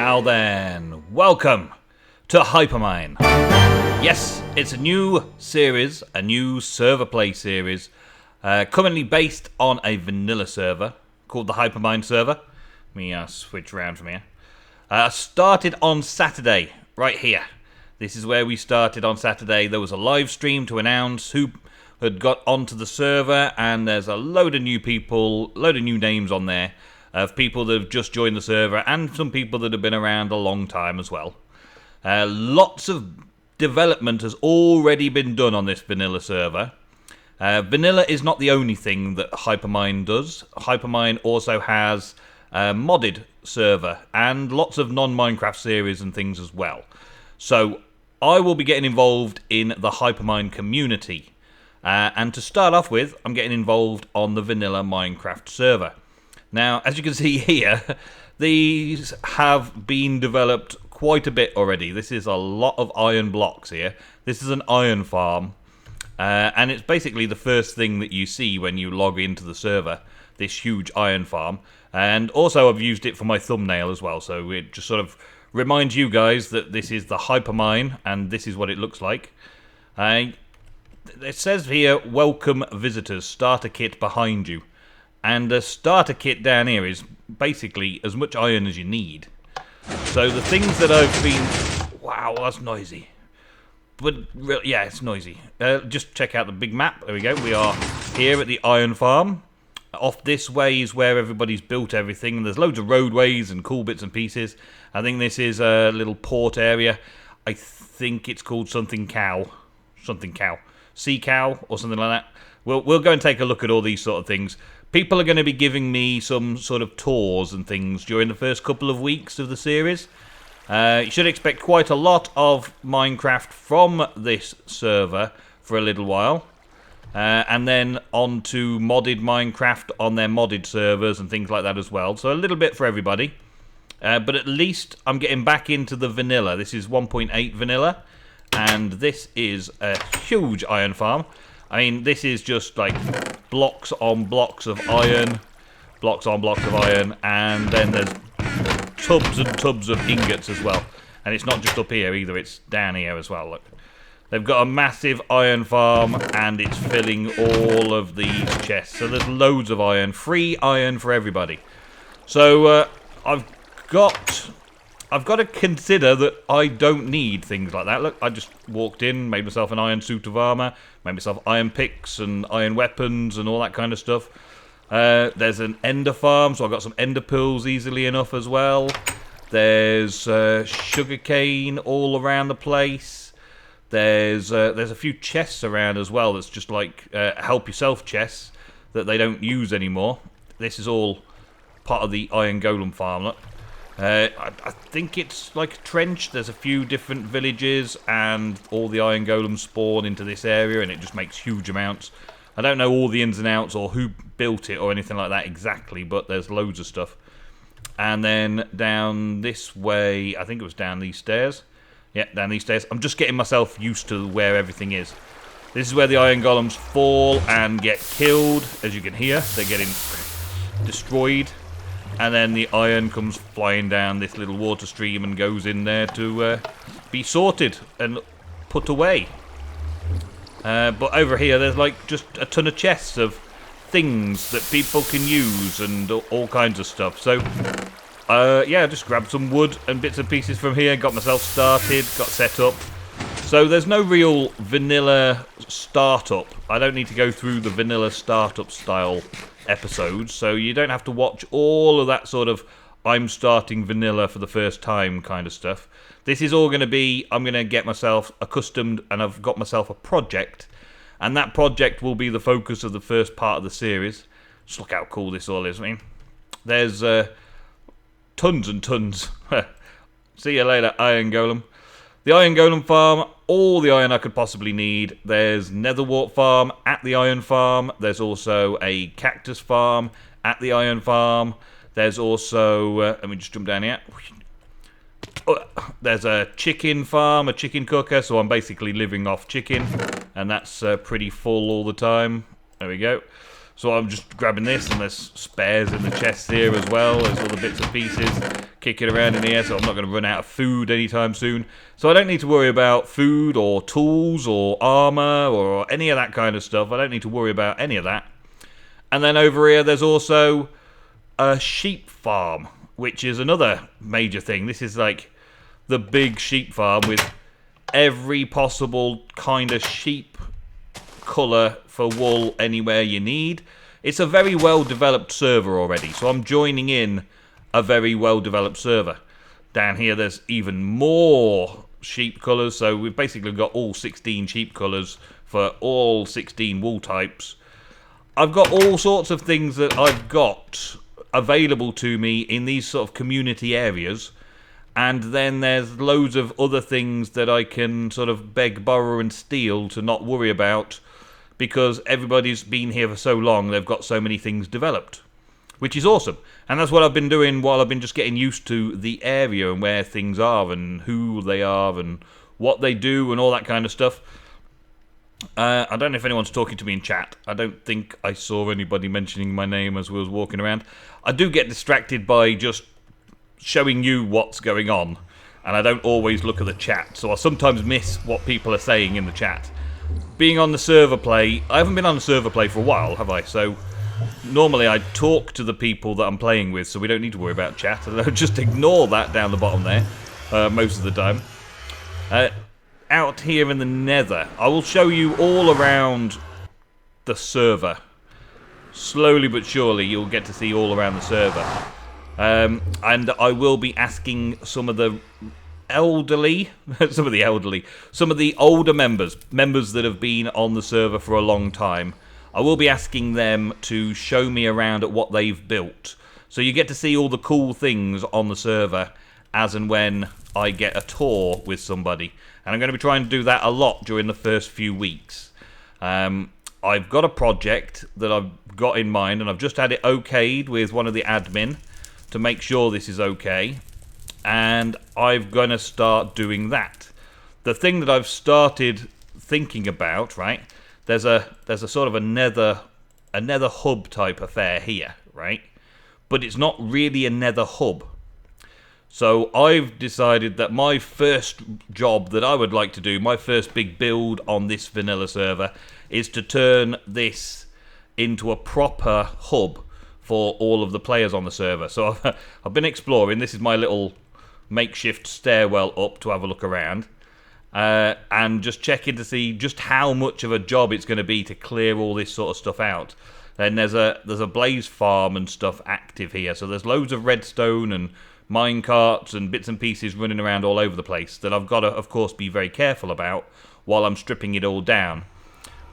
Now then, welcome to Hypermine. Yes, it's a new series, a new server play series, currently based on a vanilla server called the Hypermine server. Let me switch around from here. Started on Saturday, right here. This is where we started on Saturday. There was a live stream to announce who had got onto the server, and there's a load of new people, load of new names on there, of people that have just joined the server, and some people that have been around a long time as well. Lots of development has already been done on this vanilla server. Vanilla is not the only thing that Hypermine does. Hypermine also has a modded server, and lots of non-Minecraft series and things as well. So, I will be getting involved in the Hypermine community. And to start off with, I'm getting involved on the vanilla Minecraft server. Now, as you can see here, these have been developed quite a bit already. This is a lot of iron blocks here. This is an iron farm. And it's basically the first thing that you see when you log into the server, this huge iron farm. And also I've used it for my thumbnail as well, so it just sort of reminds you guys that this is the Hypermine, and this is what it looks like. It says here, welcome visitors, starter kit behind you. And the starter kit down here is basically as much iron as you need. So the things that I've been... Wow, that's noisy. But, yeah, it's noisy. Just check out the big map. There we go. We are here at the iron farm. Off this way is where everybody's built everything. There's loads of roadways and cool bits and pieces. I think this is a little port area. I think it's called something cow. Something cow. Sea cow or something like that. We'll go and take a look at all these sort of things. People are going to be giving me some sort of tours and things during the first couple of weeks of the series. You should expect quite a lot of Minecraft from this server for a little while. And then on to modded Minecraft on their modded servers and things like that as well. So a little bit for everybody. But at least I'm getting back into the vanilla. This is 1.8 vanilla. And this is a huge iron farm. I mean, this is just like blocks on blocks of iron. Blocks on blocks of iron. And then there's tubs and tubs of ingots as well. And it's not just up here either, it's down here as well, look. They've got a massive iron farm, and it's filling all of these chests. So there's loads of iron. Free iron for everybody. So, I've got to consider that I don't need things like that. Look, I just walked in, made myself an iron suit of armour, made myself iron picks and iron weapons and all that kind of stuff. There's an ender farm, so I've got some ender pearls easily enough as well. There's sugarcane all around the place. There's a few chests around as well that's just like help yourself chests that they don't use anymore. This is all part of the iron golem farm, look. I think it's like a trench. There's a few different villages, and all the iron golems spawn into this area, and it just makes huge amounts. I don't know all the ins and outs or who built it or anything like that exactly, but there's loads of stuff. And then down this way, I think it was down these stairs. Yeah, down these stairs. I'm just getting myself used to where everything is. This is where the iron golems fall and get killed. As you can hear, they're getting destroyed. And then the iron comes flying down this little water stream and goes in there to be sorted and put away. But over here, there's like just a ton of chests of things that people can use and all kinds of stuff. So, yeah, just grabbed some wood and bits and pieces from here, got myself started, got set up. So there's no real vanilla startup. I don't need to go through the vanilla startup style episodes, so you don't have to watch all of that sort of I'm starting vanilla for the first time kind of stuff. This is all going to be, I'm going to get myself accustomed, and I've got myself a project, and that project will be the focus of the first part of the series. Just look how cool this all is. I mean, there's tons and tons. See you later, iron golem. The iron golem farm, all the iron I could possibly need. There's netherwart farm at the iron farm. There's also a cactus farm at the iron farm. There's also, let me just jump down here. There's a chicken farm, a chicken cooker, so I'm basically living off chicken, and that's pretty full all the time. There we go. So I'm just grabbing this, and there's spares in the chest here as well. There's all the bits and pieces kicking around in here, so I'm not going to run out of food anytime soon. So I don't need to worry about food or tools or armor or any of that kind of stuff. I don't need to worry about any of that. And then over here there's also a sheep farm, which is another major thing. This is like the big sheep farm with every possible kind of sheep colour for wool anywhere you need. It's a very well developed server already, so I'm joining in a very well developed server. Down here there's even more sheep colours, so we've basically got all 16 sheep colours for all 16 wool types. I've got all sorts of things that I've got available to me in these sort of community areas, and then there's loads of other things that I can sort of beg, borrow and steal to not worry about, because everybody's been here for so long, they've got so many things developed, which is awesome. And that's what I've been doing while I've been just getting used to the area and where things are and who they are and what they do and all that kind of stuff. I don't know if anyone's talking to me in chat. I don't think I saw anybody mentioning my name as we was walking around. I do get distracted by just showing you what's going on, and I don't always look at the chat, so I sometimes miss what people are saying in the chat. Being on the server play, I haven't been on the server play for a while, have I? So normally I talk to the people that I'm playing with, so we don't need to worry about chat. And I'll just ignore that down the bottom there most of the time. Out here in the Nether, I will show you all around the server. Slowly but surely you'll get to see all around the server. And I will be asking some of the elderly, some of the older members that have been on the server for a long time. I will be asking them to show me around at what they've built. So you get to see all the cool things on the server as and when I get a tour with somebody. And I'm going to be trying to do that a lot during the first few weeks. I've got a project that I've got in mind, and I've just had it okayed with one of the admin to make sure this is okay. And I'm going to start doing that. The thing that I've started thinking about, right? There's a sort of a nether hub type affair here, right? But it's not really a nether hub. So I've decided that my first job that I would like to do, my first big build on this vanilla server, is to turn this into a proper hub for all of the players on the server. So I've been exploring. This is my little makeshift stairwell up to have a look around, and just checking to see just how much of a job it's going to be to clear all this sort of stuff out. Then there's a blaze farm and stuff active here, so there's loads of redstone and mine carts and bits and pieces running around all over the place that I've got to, of course, be very careful about while I'm stripping it all down.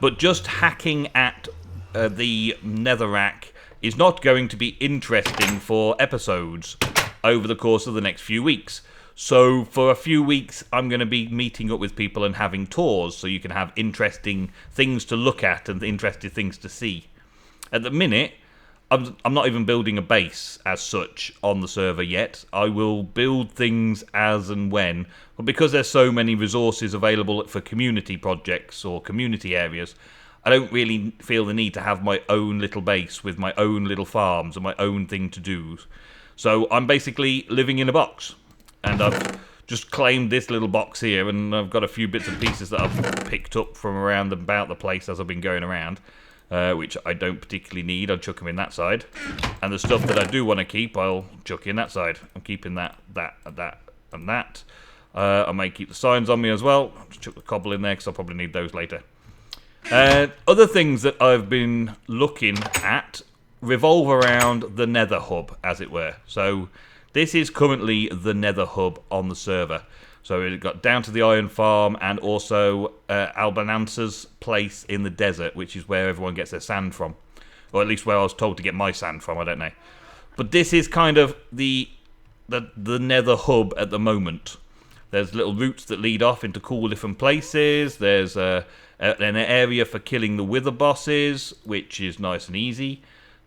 But just hacking at the netherrack is not going to be interesting for episodes over the course of the next few weeks. So for a few weeks I'm going to be meeting up with people and having tours, so you can have interesting things to look at and interesting things to see. At the minute, I'm not even building a base as such on the server yet. I will build things as and when, but because there's so many resources available for community projects or community areas, I don't really feel the need to have my own little base with my own little farms and my own thing to do. So I'm basically living in a box, and I've just claimed this little box here, and I've got a few bits and pieces that I've picked up from around about the place as I've been going around, which I don't particularly need. I'll chuck them in that side, and the stuff that I do want to keep, I'll chuck in that side. I'm keeping that, and that. I may keep the signs on me as well. I'll just chuck the cobble in there because I'll probably need those later. Other things that I've been looking at revolve around the nether hub, as it were. So this is currently the nether hub on the server. So it got down to the iron farm and also Albanansa's place in the desert, which is where everyone gets their sand from. Or at least where I was told to get my sand from, I don't know. But this is kind of the nether hub at the moment. There's little routes that lead off into cool different places. There's an area for killing the wither bosses, which is nice and easy.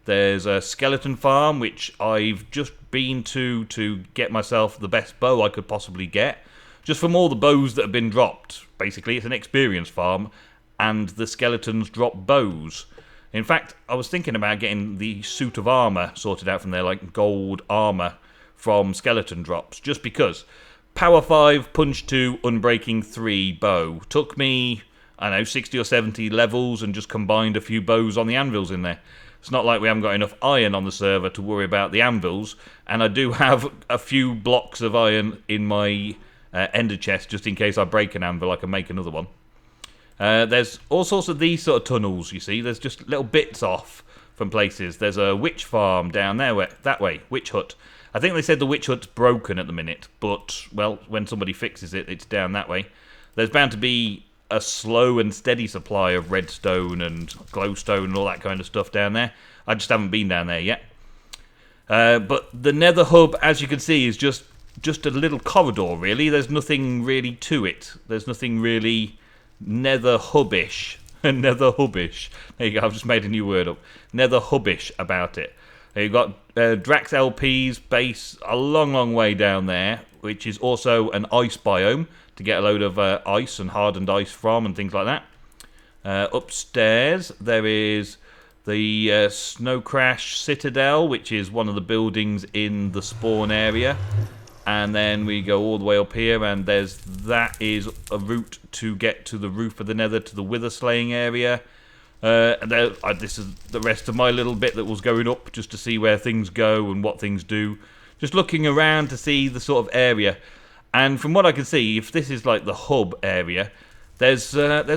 There's a skeleton farm, which I've just been to get myself the best bow I could possibly get. Just from all the bows that have been dropped. Basically, it's an experience farm, and the skeletons drop bows. In fact, I was thinking about getting the suit of armour sorted out from there, like gold armour from skeleton drops, just because. Power 5, Punch 2, Unbreaking 3 bow. Took me, I don't know, 60 or 70 levels and just combined a few bows on the anvils in there. It's not like we haven't got enough iron on the server to worry about the anvils, and I do have a few blocks of iron in my ender chest just in case I break an anvil, I can make another one. There's all sorts of these sort of tunnels, you see. There's just little bits off from places. There's a witch farm down there, that way, witch hut. I think they said the witch hut's broken at the minute, but, well, when somebody fixes it, it's down that way. There's bound to be a slow and steady supply of redstone and glowstone and all that kind of stuff down there. I just haven't been down there yet. But the nether hub, as you can see, is just a little corridor, really. There's nothing really to it. There's nothing really nether hubbish. Nether hubbish. There you go, I've just made a new word up. Nether hubbish about it. You've got Drax LP's base a long way down there, which is also an ice biome to get a load of ice and hardened ice from and things like that. Upstairs, there is the Snow Crash Citadel, which is one of the buildings in the spawn area. And then we go all the way up here, and that is a route to get to the roof of the nether, to the Wither Slaying area. This is the rest of my little bit that was going up, just to see where things go and what things do. Just looking around to see the sort of area. And from what I can see, if this is like the hub area, there's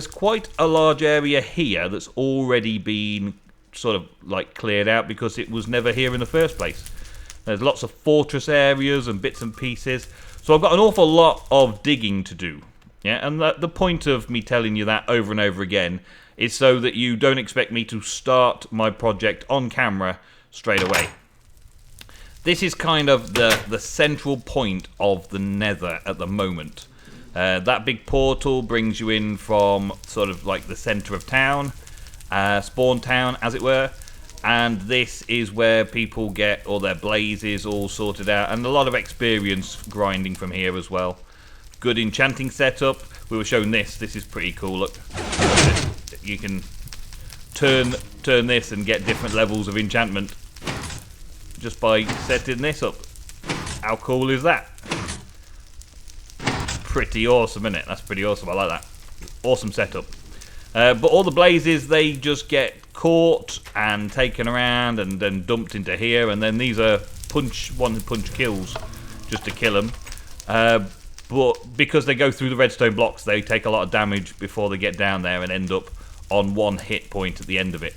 quite a large area here that's already been sort of like cleared out because it was never here in the first place. There's lots of fortress areas and bits and pieces. So I've got an awful lot of digging to do. Yeah, and the point of me telling you that over and over again is so that you don't expect me to start my project on camera straight away. This is kind of the central point of the nether at the moment. That big portal brings you in from sort of like the centre of town, spawn town as it were, and this is where people get all their blazes all sorted out, and a lot of experience grinding from here as well. Good enchanting setup. We were shown this. This is pretty cool. Look, you can turn this and get different levels of enchantment just by setting this up. How cool is that? Pretty awesome, isn't it? That's pretty awesome. I like that. Awesome setup. But all the blazes, they just get caught and taken around and then dumped into here, and then these are one-punch kills just to kill them. But because they go through the redstone blocks, they take a lot of damage before they get down there and end up on one hit point at the end of it.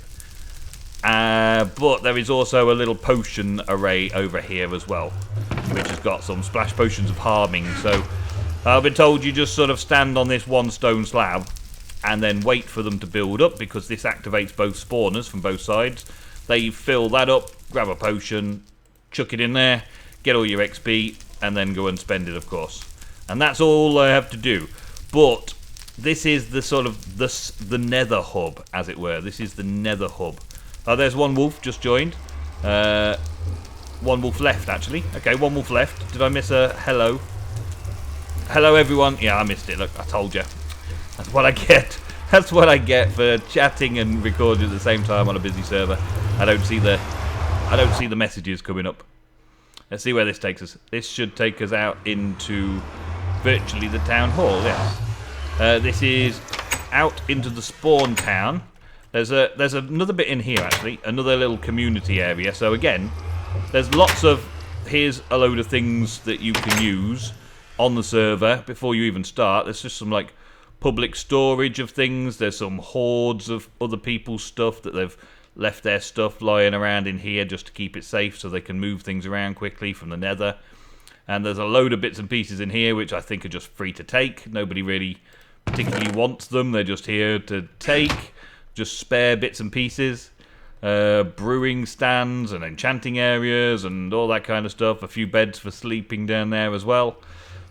But there is also a little potion array over here as well, which has got some splash potions of harming. So I've been told you just sort of stand on this one stone slab and then wait for them to build up, because this activates both spawners from both sides. They fill that up, grab a potion, chuck it in there, get all your XP, and then go and spend it, of course. And that's all I have to do. But this is the sort of the nether hub, as it were. This is the nether hub. There's one wolf just joined. One wolf left, actually. Okay, one wolf left. Did I miss a hello? Hello, everyone. Yeah, I missed it. Look, I told you. That's what I get. That's what I get for chatting and recording at the same time on a busy server. I don't see the messages coming up. Let's see where this takes us. This should take us out into virtually the town hall. Yes. This is out into the spawn town. There's another bit in here, actually, another little community area. So again, there's lots of, here's a load of things that you can use on the server before you even start. There's just some like public storage of things. There's some hoards of other people's stuff that they've left their stuff lying around in here just to keep it safe so they can move things around quickly from the nether. And there's a load of bits and pieces in here which I think are just free to take. Nobody really particularly wants them. They're just here to take, just spare bits and pieces. Brewing stands and enchanting areas and all that kind of stuff. A few beds for sleeping down there as well.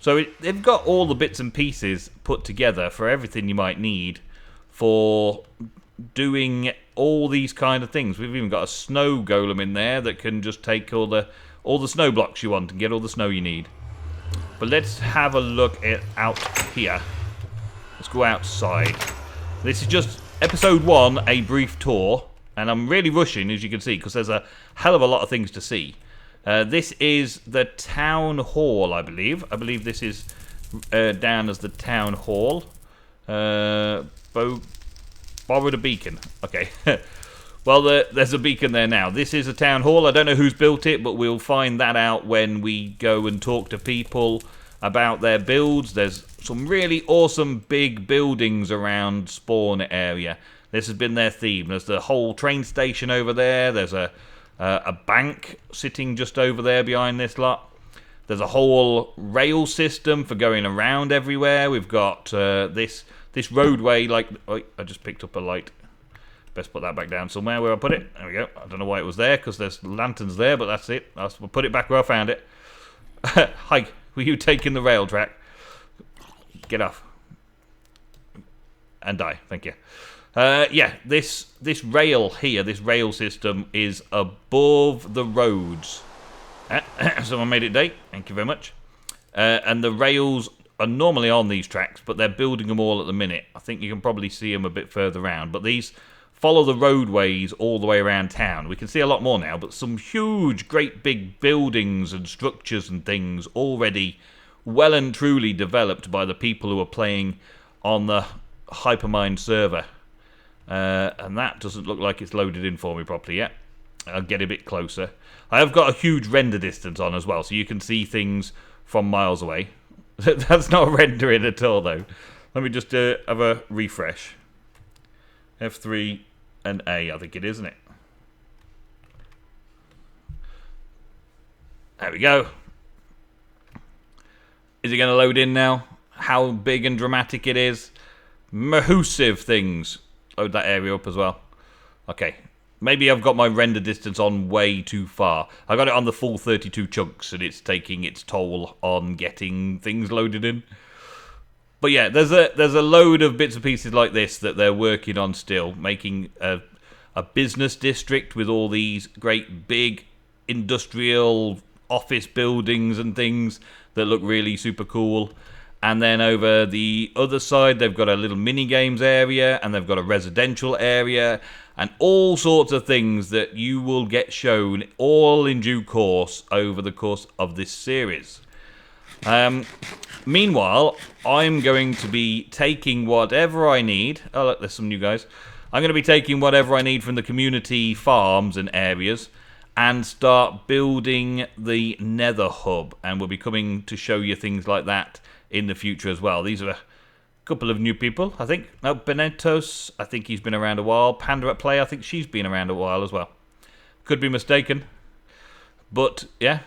So they've got all the bits and pieces put together for everything you might need for doing all these kind of things. We've even got a snow golem in there that can just take all the snow blocks you want and get all the snow you need. But let's have a look out here. Let's go outside. This is just episode 1, a brief tour. And I'm really rushing, as you can see, because there's a hell of a lot of things to see. This is the town hall, I believe. I believe this is down as the town hall. Borrowed a beacon. Okay. Well, there's a beacon there now. This is a town hall. I don't know who's built it, but we'll find that out when we go and talk to people about their builds. There's some really awesome big buildings around spawn area. This has been their theme. There's the whole train station over there. There's a bank sitting just over there behind this lot. There's a whole rail system for going around everywhere. We've got this roadway. Like, oh, I just picked up a light. Best put that back down somewhere where I put it. There we go. I don't know why it was there, because there's lanterns there, but that's it. I'll put it back where I found it. Hi, were you taking the rail track? Get off. And die, thank you. Yeah, this rail here, this rail system is above the roads. Someone made it day. Thank you very much. And the rails are normally on these tracks, but they're building them all at the minute. I think you can probably see them a bit further around, but these follow the roadways all the way around town. We can see a lot more now, but some huge, great big buildings and structures and things already well and truly developed by the people who are playing on the Hypermine server. And that doesn't look like it's loaded in for me properly yet. I'll get a bit closer. I have got a huge render distance on as well, so you can see things from miles away. That's not rendering at all, though. Let me just have a refresh. F3 and A, I think it is, isn't it? There we go. Is it going to load in now? How big and dramatic it is. Massive things. Load that area up as well. Okay. Maybe I've got my render distance on way too far. I got it on the full 32 chunks, and it's taking its toll on getting things loaded in. But yeah, there's a load of bits and pieces like this that they're working on still, making a business district with all these great big industrial office buildings and things that look really super cool. And then over the other side, they've got a little mini games area, and they've got a residential area, and all sorts of things that you will get shown all in due course over the course of this series. Meanwhile, I'm going to be taking whatever I need. Oh, look, there's some new guys. I'm going to be taking whatever I need from the community farms and areas and start building the Nether Hub. And we'll be coming to show you things like that in the future as well. These are a couple of new people, I think. No, Benetos, I think he's been around a while. Panda at Play, I think she's been around a while as well. Could be mistaken. But, yeah.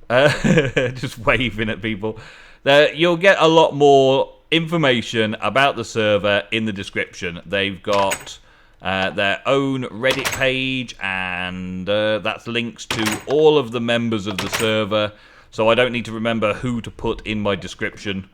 Just waving at people. You'll get a lot more information about the server in the description. They've got their own Reddit page, and that's links to all of the members of the server, so I don't need to remember who to put in my description.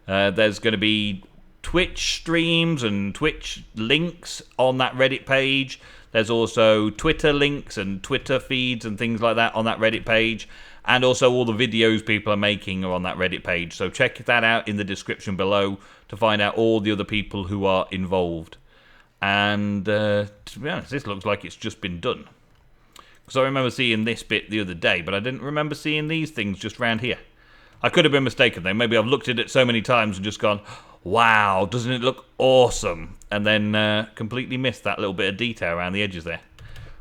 There's going to be Twitch streams and Twitch links on that Reddit page. There's also Twitter links and Twitter feeds and things like that on that Reddit page. And also all the videos people are making are on that Reddit page. So check that out in the description below to find out all the other people who are involved. And to be honest, this looks like it's just been done. Because I remember seeing this bit the other day, but I didn't remember seeing these things just around here. I could have been mistaken though. Maybe I've looked at it so many times and just gone, wow, doesn't it look awesome? And then completely missed that little bit of detail around the edges there.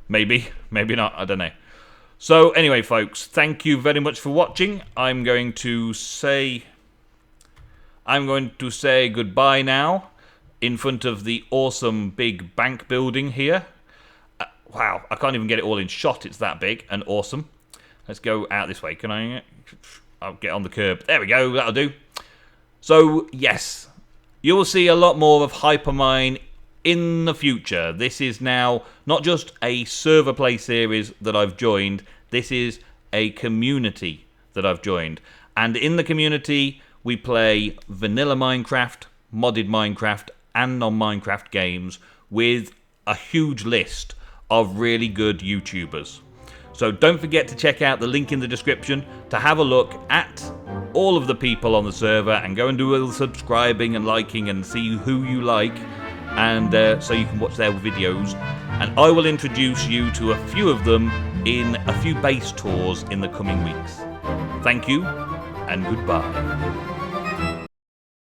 Maybe, maybe not, I don't know. So anyway, folks, thank you very much for watching. I'm going to say goodbye now in front of the awesome big bank building here. Wow, I can't even get it all in shot. It's that big and awesome. Let's go out this way. Can I? I'll get on the curb. There we go. That'll do. So yes, you will see a lot more of Hypermine in the future. This is now not just a server play series that I've joined, this is a community that I've joined. And in the community, we play vanilla Minecraft, modded Minecraft, and non-Minecraft games with a huge list of really good YouTubers. So don't forget to check out the link in the description to have a look at all of the people on the server and go and do a little subscribing and liking and see who you like. and so you can watch their videos. And I will introduce you to a few of them in a few base tours in the coming weeks. Thank you, and goodbye.